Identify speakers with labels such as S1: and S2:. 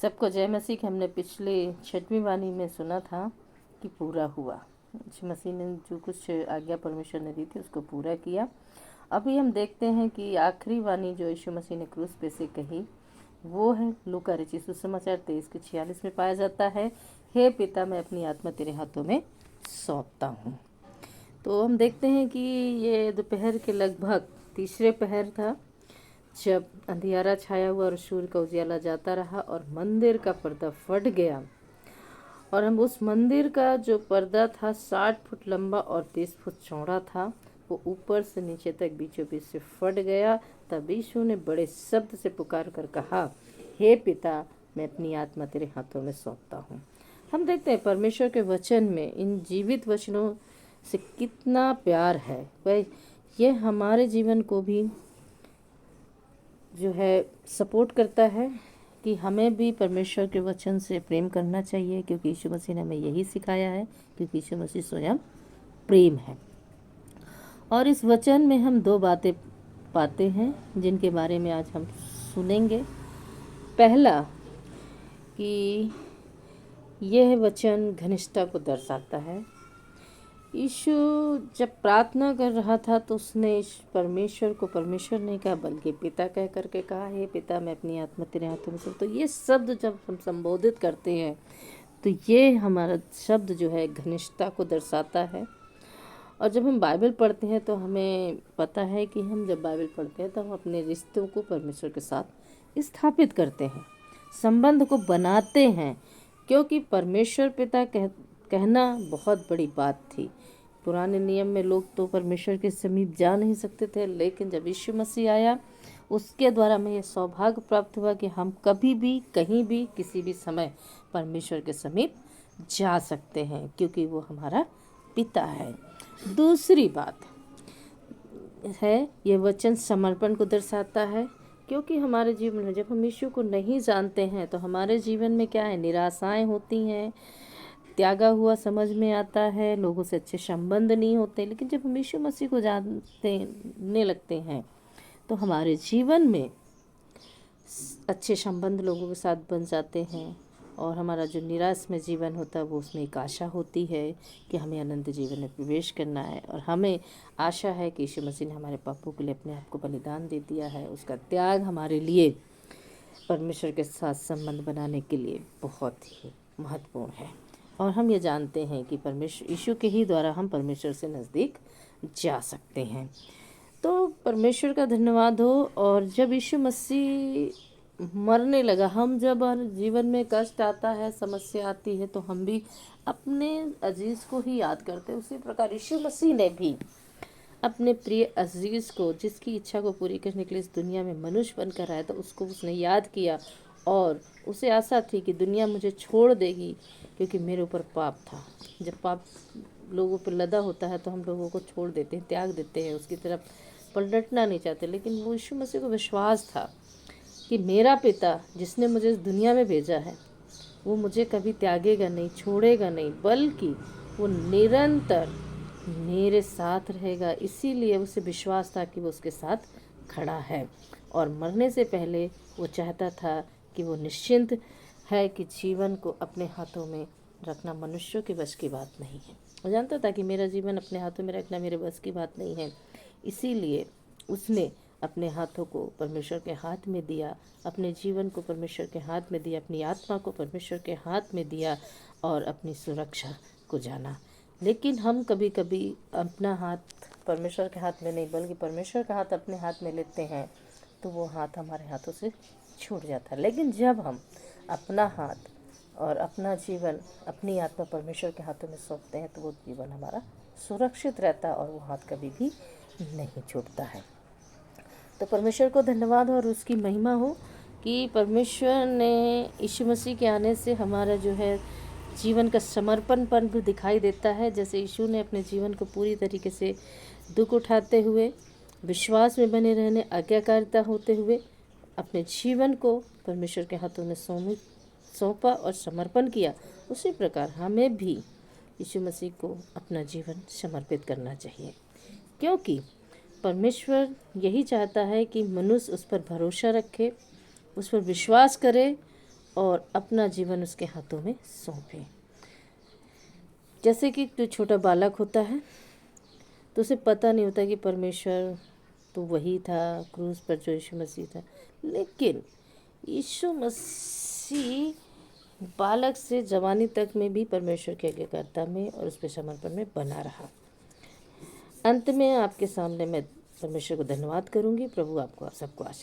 S1: सबको जय मसीह के हमने पिछले 6वीं वाणी में सुना था कि पूरा हुआ। यीशु मसीह ने जो कुछ आज्ञा परमेश्वर ने दी थी उसको पूरा किया। अभी हम देखते हैं कि आखिरी वाणी जो यीशु मसीह ने क्रूस पे से कही वो है लूका रचित सुसमाचार 23:46 में पाया जाता है, हे पिता मैं अपनी आत्मा तेरे हाथों में सौंपता हूँ। तो हम देखते हैं कि ये दोपहर के लगभग तीसरे पहर था जब अंधियारा छाया हुआ और सूर्य का उजाला जाता रहा और मंदिर का पर्दा फट गया। और हम उस मंदिर का जो पर्दा था 60 फुट लंबा और 30 फुट चौड़ा था, वो ऊपर से नीचे तक बीचों बीच से फट गया। तब यीशु ने बड़े शब्द से पुकार कर कहा, हे पिता मैं अपनी आत्मा तेरे हाथों में सौंपता हूँ। हम देखते हैं परमेश्वर के वचन में इन जीवित वचनों से कितना प्यार है। वह ये हमारे जीवन को भी जो है सपोर्ट करता है कि हमें भी परमेश्वर के वचन से प्रेम करना चाहिए, क्योंकि यीशु मसीह ने हमें यही सिखाया है, क्योंकि यीशु मसीह स्वयं प्रेम है। और इस वचन में हम दो बातें पाते हैं जिनके बारे में आज हम सुनेंगे। पहला कि यह वचन घनिष्ठता को दर्शाता है। यीशु जब प्रार्थना कर रहा था तो उसने परमेश्वर को परमेश्वर नहीं कहा बल्कि पिता कह करके कहा, हे पिता मैं अपनी आत्मा तेरे हाथों में सौंपता हूँ। तो ये शब्द जब हम संबोधित करते हैं तो ये हमारा शब्द जो है घनिष्ठता को दर्शाता है। और जब हम बाइबल पढ़ते हैं तो हमें पता है कि हम जब बाइबल पढ़ते हैं तो हम अपने रिश्तों को परमेश्वर के साथ स्थापित करते हैं, संबंध को बनाते हैं, क्योंकि परमेश्वर पिता कहना बहुत बड़ी बात थी। पुराने नियम में लोग तो परमेश्वर के समीप जा नहीं सकते थे, लेकिन जब यीशु मसीह आया उसके द्वारा हमें यह सौभाग्य प्राप्त हुआ कि हम कभी भी कहीं भी किसी भी समय परमेश्वर के समीप जा सकते हैं, क्योंकि वो हमारा पिता है। दूसरी बात है ये वचन समर्पण को दर्शाता है, क्योंकि हमारे जीवन में जब हम यीशु को नहीं जानते हैं तो हमारे जीवन में क्या है, निराशाएं होती हैं, त्यागा हुआ समझ में आता है, लोगों से अच्छे संबंध नहीं होते। लेकिन जब हम यीशु मसीह को जानने लगते हैं तो हमारे जीवन में अच्छे संबंध लोगों के साथ बन जाते हैं और हमारा जो निराश में जीवन होता है वो उसमें एक आशा होती है कि हमें अनंत जीवन में प्रवेश करना है। और हमें आशा है कि यीशु मसीह ने हमारे पापों के लिए अपने आप को बलिदान दे दिया है। उसका त्याग हमारे लिए परमेश्वर के साथ संबंध बनाने के लिए बहुत ही महत्वपूर्ण है। और हम ये जानते हैं कि परमेश्वर यीशु के ही द्वारा हम परमेश्वर से नज़दीक जा सकते हैं। तो परमेश्वर का धन्यवाद हो। और जब यीशु मसीह मरने लगा, हम जब जीवन में कष्ट आता है, समस्या आती है, तो हम भी अपने अजीज़ को ही याद करते हैं। उसी प्रकार यीशु मसीह ने भी अपने प्रिय अजीज़ को, जिसकी इच्छा को पूरी करने के लिए इस दुनिया में मनुष्य बनकर आया, तो उसको उसने याद किया और उसे आशा थी कि दुनिया मुझे छोड़ देगी, क्योंकि मेरे ऊपर पाप था। जब पाप लोगों पर लदा होता है तो हम लोगों को छोड़ देते हैं, त्याग देते हैं, उसकी तरफ पलटना नहीं चाहते। लेकिन वो यीशु मसीह को विश्वास था कि मेरा पिता जिसने मुझे इस दुनिया में भेजा है वो मुझे कभी त्यागेगा नहीं, छोड़ेगा नहीं, बल्कि वो निरंतर मेरे साथ रहेगा। इसीलिए उसे विश्वास था कि वो उसके साथ खड़ा है। और मरने से पहले वो चाहता था कि वो निश्चिंत है कि जीवन को अपने हाथों में रखना मनुष्यों के बस की बात नहीं है। वो जानता था कि मेरा जीवन अपने हाथों में रखना मेरे बस की बात नहीं है। इसीलिए उसने अपने हाथों को परमेश्वर के हाथ में दिया, अपने जीवन को परमेश्वर के हाथ में दिया, अपनी आत्मा को परमेश्वर के हाथ में दिया और अपनी सुरक्षा को जाना। लेकिन हम कभी कभी अपना हाथ परमेश्वर के हाथ में नहीं बल्कि परमेश्वर का हाथ अपने हाथ में लेते हैं तो वो हाथ हमारे हाथों से छूट जाता है। लेकिन जब हम अपना हाथ और अपना जीवन, अपनी आत्मा परमेश्वर के हाथों में सौंपते हैं तो वो जीवन हमारा सुरक्षित रहता है और वो हाथ कभी भी नहीं छूटता है। तो परमेश्वर को धन्यवाद और उसकी महिमा हो कि परमेश्वर ने यीशु मसीह के आने से हमारा जो है जीवन का समर्पणपन भी दिखाई देता है। जैसे यीशु ने अपने जीवन को पूरी तरीके से दुख उठाते हुए, विश्वास में बने रहने, आज्ञाकारिता होते हुए अपने जीवन को परमेश्वर के हाथों में सौंपा और समर्पण किया, उसी प्रकार हमें भी यीशु मसीह को अपना जीवन समर्पित करना चाहिए। क्योंकि परमेश्वर यही चाहता है कि मनुष्य उस पर भरोसा रखे, उस पर विश्वास करे और अपना जीवन उसके हाथों में सौंपें। जैसे कि जो छोटा बालक होता है तो उसे पता नहीं होता कि परमेश्वर तो वही था क्रूस पर जो यीशु मसीह था, लेकिन यीशु मसीह बालक से जवानी तक में भी परमेश्वर की आज्ञाकारिता में और उस पे समर्पण में बना रहा। अंत में आपके सामने मैं परमेश्वर को धन्यवाद करूंगी। प्रभु आपको सबको आशीष